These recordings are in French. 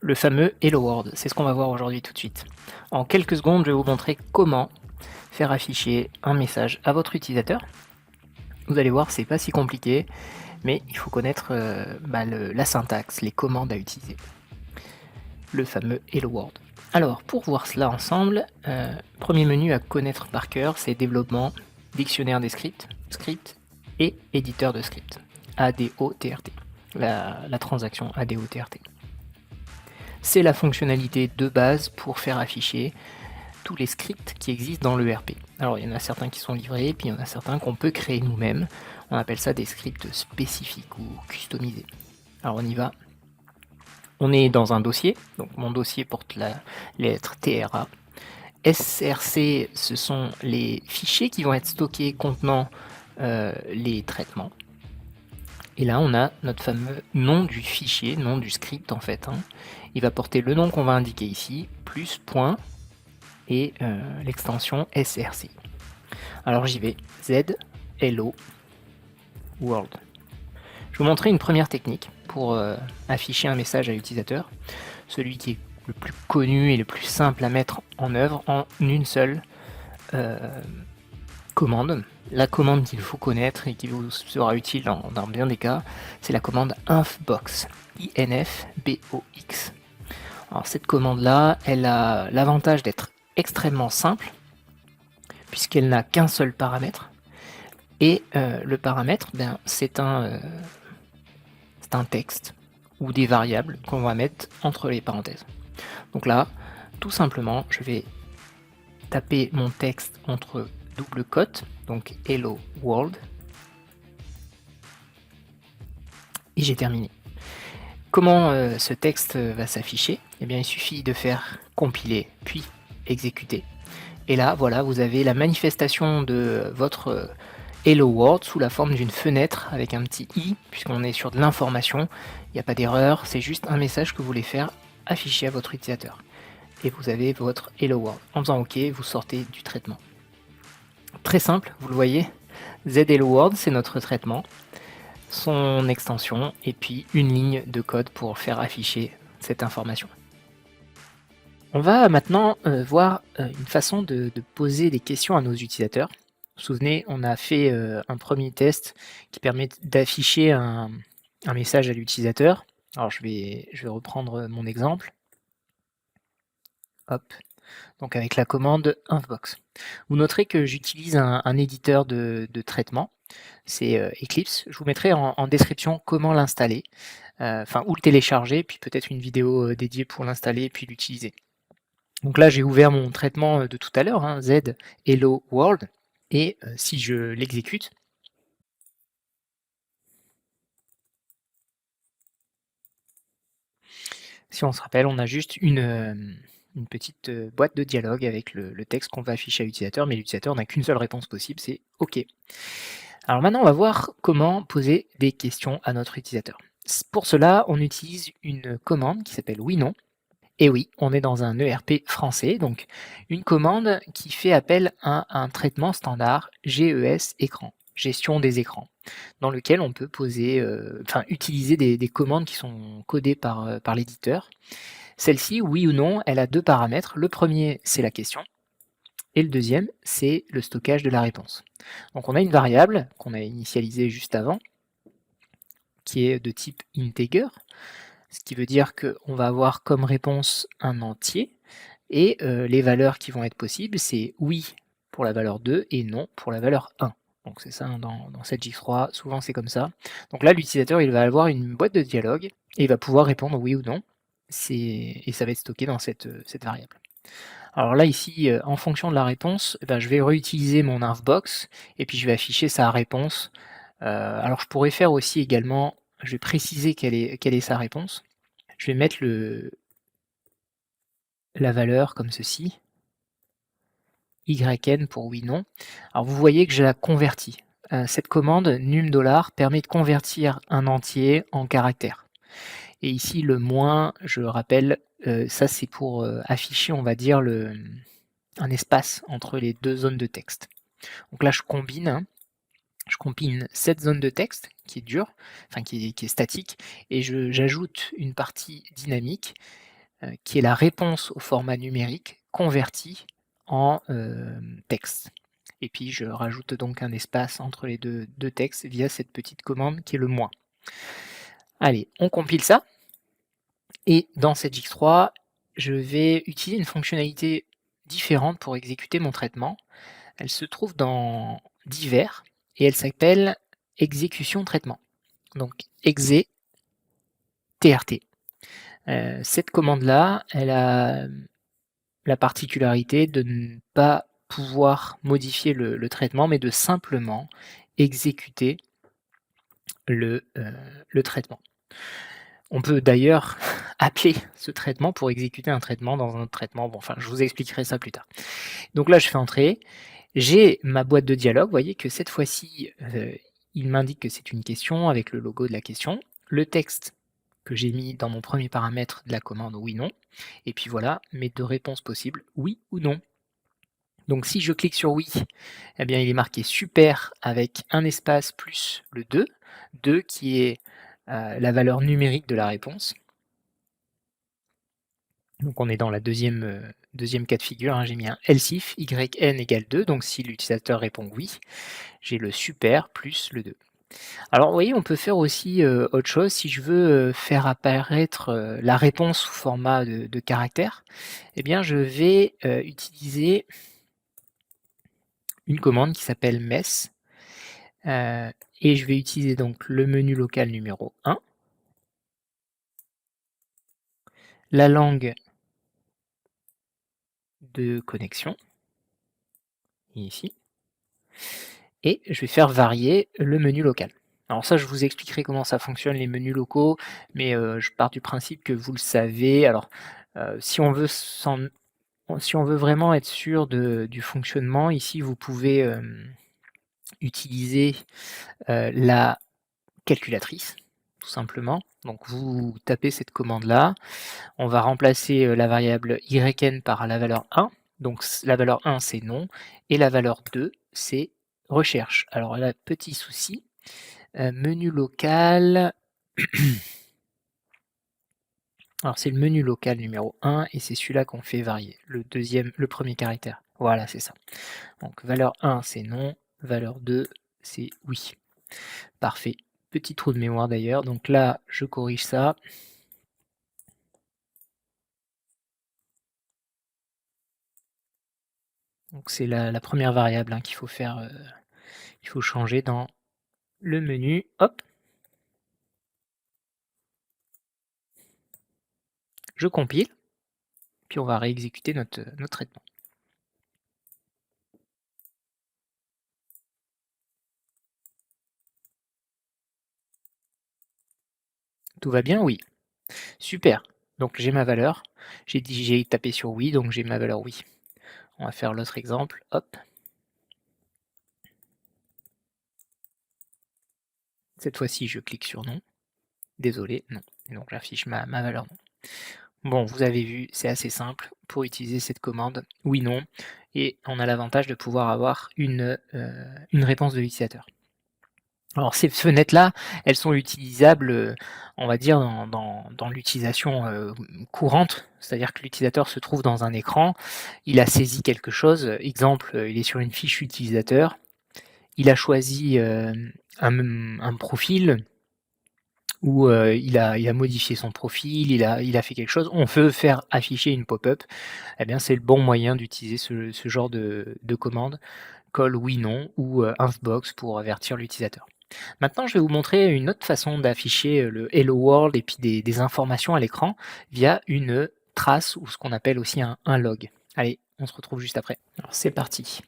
Le fameux Hello World, c'est ce qu'on va voir aujourd'hui tout de suite. En quelques secondes, je vais vous montrer comment faire afficher un message à votre utilisateur. Vous allez voir, c'est pas si compliqué, mais il faut connaître la syntaxe, les commandes à utiliser. Le fameux Hello World. Alors, pour voir cela ensemble, premier menu à connaître par cœur, c'est développement, dictionnaire des scripts, script et éditeur de script. ADOTRT. La transaction ADOTRT. C'est la fonctionnalité de base pour faire afficher tous les scripts qui existent dans l'ERP. Alors il y en a certains qui sont livrés, puis il y en a certains qu'on peut créer nous-mêmes. On appelle ça des scripts spécifiques ou customisés. Alors on y va. On est dans un dossier, donc mon dossier porte la lettre TRA. SRC, ce sont les fichiers qui vont être stockés contenant les traitements. Et là, on a notre fameux nom du fichier, nom du script en fait. Il va porter le nom qu'on va indiquer ici, plus point, et l'extension SRC. Alors j'y vais, Z, Hello, World. Je vais vous montrer une première technique pour afficher un message à l'utilisateur, celui qui est le plus connu et le plus simple à mettre en œuvre en une seule commande. La commande qu'il faut connaître et qui vous sera utile dans bien des cas, c'est la commande infbox, INFBOX. Alors cette commande-là, elle a l'avantage d'être extrêmement simple, puisqu'elle n'a qu'un seul paramètre, et le paramètre, c'est un texte ou des variables qu'on va mettre entre les parenthèses. Donc là, tout simplement, je vais taper mon texte entre double cote, donc Hello World, et j'ai terminé. Comment ce texte va s'afficher? Eh bien, il suffit de faire compiler, puis exécuter. Et là, voilà, vous avez la manifestation de votre Hello World sous la forme d'une fenêtre avec un petit i, puisqu'on est sur de l'information. Il n'y a pas d'erreur, c'est juste un message que vous voulez faire afficher à votre utilisateur. Et vous avez votre Hello World. En faisant OK, vous sortez du traitement. Très simple, vous le voyez. Z Hello World, c'est notre traitement, son extension, et puis une ligne de code pour faire afficher cette information. On va maintenant voir une façon de poser des questions à nos utilisateurs. Vous vous souvenez, on a fait un premier test qui permet d'afficher un message à l'utilisateur. Alors je vais reprendre mon exemple. Hop. Donc avec la commande infbox. Vous noterez que j'utilise un éditeur de traitement, c'est Eclipse. Je vous mettrai en description comment l'installer, ou le télécharger, puis peut-être une vidéo dédiée pour l'installer et puis l'utiliser. Donc là, j'ai ouvert mon traitement de tout à l'heure, Z Hello World, et si je l'exécute, si on se rappelle, on a juste une petite boîte de dialogue avec le texte qu'on va afficher à l'utilisateur, mais l'utilisateur n'a qu'une seule réponse possible, c'est OK. Alors maintenant, on va voir comment poser des questions à notre utilisateur. Pour cela, on utilise une commande qui s'appelle oui/non. Et oui, on est dans un ERP français, donc une commande qui fait appel à un traitement standard GES écran, gestion des écrans, dans lequel on peut poser, utiliser des commandes qui sont codées par l'éditeur. Celle-ci, oui ou non, elle a deux paramètres. Le premier, c'est la question, et le deuxième, c'est le stockage de la réponse. Donc on a une variable qu'on a initialisée juste avant, qui est de type integer, ce qui veut dire qu'on va avoir comme réponse un entier, et les valeurs qui vont être possibles, c'est oui pour la valeur 2 et non pour la valeur 1. Donc c'est ça, dans cette J3, souvent c'est comme ça. Donc là, l'utilisateur, il va avoir une boîte de dialogue, et il va pouvoir répondre oui ou non, et ça va être stocké dans cette variable. Alors là, ici, en fonction de la réponse, je vais réutiliser mon infbox, et puis je vais afficher sa réponse. Alors je pourrais faire aussi également, je vais préciser quelle est sa réponse. Je vais mettre la valeur comme ceci, YN pour oui/non. Alors vous voyez que je la convertis. Cette commande num$ permet de convertir un entier en caractères. Et ici le moins, je rappelle, ça c'est pour afficher, on va dire, un espace entre les deux zones de texte. Donc là je combine cette zone de texte qui est dure, qui est statique, et j'ajoute une partie dynamique qui est la réponse au format numérique converti en texte. Et puis je rajoute donc un espace entre les deux textes via cette petite commande qui est le moins. Allez, on compile ça. Et dans cette J3, je vais utiliser une fonctionnalité différente pour exécuter mon traitement. Elle se trouve dans divers et elle s'appelle exécution traitement. Donc exe trt. Cette commande-là, elle a la particularité de ne pas pouvoir modifier le traitement, mais de simplement exécuter le traitement. On peut d'ailleurs appeler ce traitement pour exécuter un traitement dans un autre traitement. Bon, enfin, je vous expliquerai ça plus tard. Donc là, je fais entrer. J'ai ma boîte de dialogue. Vous voyez que cette fois-ci, il m'indique que c'est une question avec le logo de la question. Le texte que j'ai mis dans mon premier paramètre de la commande oui/non. Et puis voilà, mes deux réponses possibles, oui ou non. Donc si je clique sur oui, eh bien il est marqué super avec un espace plus le 2, 2 qui est la valeur numérique de la réponse. Donc on est dans la deuxième cas de figure, hein. J'ai mis un else if yn égale 2, donc si l'utilisateur répond oui, j'ai le super plus le 2. Alors vous voyez, on peut faire aussi autre chose. Si je veux faire apparaître la réponse sous format de caractère, eh bien je vais utiliser une commande qui s'appelle mess, et je vais utiliser donc le menu local numéro 1, la langue de connexion, ici, et je vais faire varier le menu local. Alors ça, je vous expliquerai comment ça fonctionne les menus locaux, mais je pars du principe que vous le savez. Alors, si on veut vraiment être sûr du fonctionnement, ici, vous pouvez utiliser la calculatrice, tout simplement. Donc vous tapez cette commande-là. On va remplacer la variable yn par la valeur 1. Donc la valeur 1, c'est non. Et la valeur 2, c'est recherche. Alors là, petit souci. Menu local. Alors c'est le menu local numéro 1 et c'est celui-là qu'on fait varier. Le premier caractère. Voilà, c'est ça. Donc valeur 1, c'est non. Valeur 2, c'est oui. Parfait. Petit trou de mémoire d'ailleurs. Donc là, je corrige ça. Donc c'est la première variable hein, qu'il faut faire, il faut changer dans le menu. Hop. Je compile. Puis on va réexécuter notre traitement. Tout va bien? Oui. Super. Donc j'ai ma valeur. J'ai tapé sur oui, donc j'ai ma valeur oui. On va faire l'autre exemple. Hop. Cette fois-ci, je clique sur non. Désolé, non. Et donc j'affiche ma valeur non. Bon, vous avez vu, c'est assez simple pour utiliser cette commande oui/non. Et on a l'avantage de pouvoir avoir une réponse de l'utilisateur. Alors ces fenêtres-là, elles sont utilisables, on va dire dans l'utilisation, courante. C'est-à-dire que l'utilisateur se trouve dans un écran, il a saisi quelque chose, exemple, il est sur une fiche utilisateur, il a choisi, un profil ou, il a modifié son profil, il a fait quelque chose, on veut faire afficher une pop-up, eh bien c'est le bon moyen d'utiliser ce genre de commande, call oui/non ou, infbox pour avertir l'utilisateur. Maintenant, je vais vous montrer une autre façon d'afficher le Hello World et puis des informations à l'écran via une trace ou ce qu'on appelle aussi un log. Allez, on se retrouve juste après. Alors c'est parti.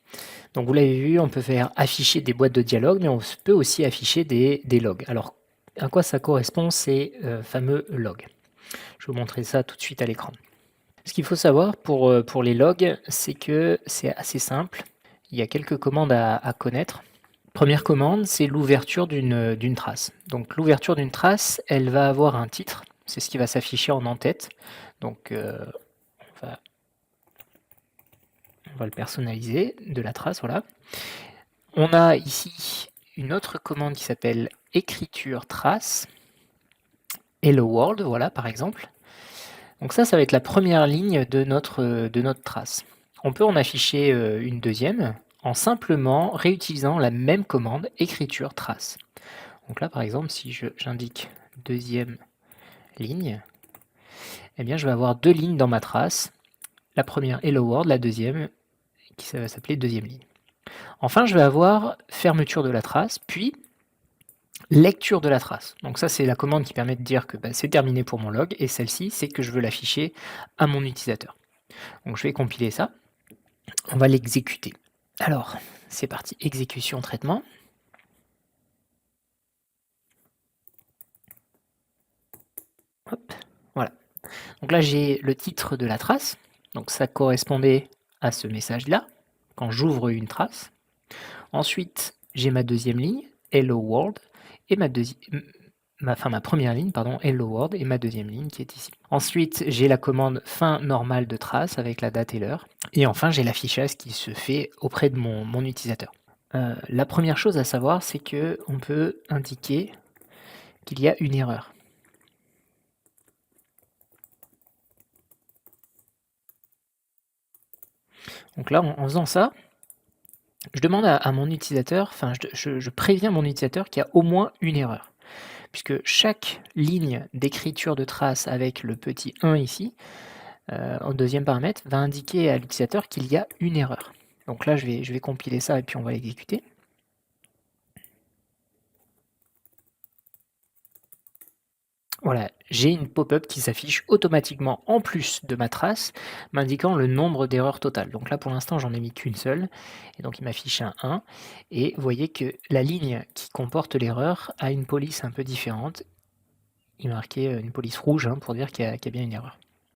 Donc vous l'avez vu, on peut faire afficher des boîtes de dialogue, mais on peut aussi afficher des logs. Alors à quoi ça correspond ces fameux logs? Je vais vous montrer ça tout de suite à l'écran. Ce qu'il faut savoir pour les logs, c'est que c'est assez simple. Il y a quelques commandes à connaître. Première commande, c'est l'ouverture d'une trace. Donc l'ouverture d'une trace, elle va avoir un titre, c'est ce qui va s'afficher en en-tête. Donc on va le personnaliser de la trace, voilà. On a ici une autre commande qui s'appelle écriture trace, hello world, voilà par exemple. Donc ça va être la première ligne de notre trace. On peut en afficher une deuxième en simplement réutilisant la même commande écriture trace. Donc là, par exemple, si j'indique deuxième ligne, eh bien, je vais avoir deux lignes dans ma trace. La première Hello World, la deuxième qui va s'appeler deuxième ligne. Enfin, je vais avoir fermeture de la trace, puis lecture de la trace. Donc ça, c'est la commande qui permet de dire que c'est terminé pour mon log, et celle-ci, c'est que je veux l'afficher à mon utilisateur. Donc je vais compiler ça. On va l'exécuter. Alors, c'est parti, exécution, traitement. Hop, voilà. Donc là, j'ai le titre de la trace. Donc ça correspondait à ce message-là, quand j'ouvre une trace. Ensuite, j'ai ma deuxième ligne, Hello World, et ma première ligne, pardon, Hello World, et ma deuxième ligne qui est ici. Ensuite, j'ai la commande fin normale de trace avec la date et l'heure. Et enfin, j'ai l'affichage qui se fait auprès de mon utilisateur. La première chose à savoir, c'est qu'on peut indiquer qu'il y a une erreur. Donc là, en faisant ça, je demande à mon utilisateur, enfin je préviens mon utilisateur qu'il y a au moins une erreur. Puisque chaque ligne d'écriture de trace avec le petit 1 ici, en deuxième paramètre, va indiquer à l'utilisateur qu'il y a une erreur. Donc là, je vais compiler ça et puis on va l'exécuter. Voilà, j'ai une pop-up qui s'affiche automatiquement en plus de ma trace, m'indiquant le nombre d'erreurs totales. Donc là, pour l'instant, j'en ai mis qu'une seule, et donc il m'affiche un 1. Et vous voyez que la ligne qui comporte l'erreur a une police un peu différente. Il est marqué une police rouge pour dire qu'il y a bien une erreur.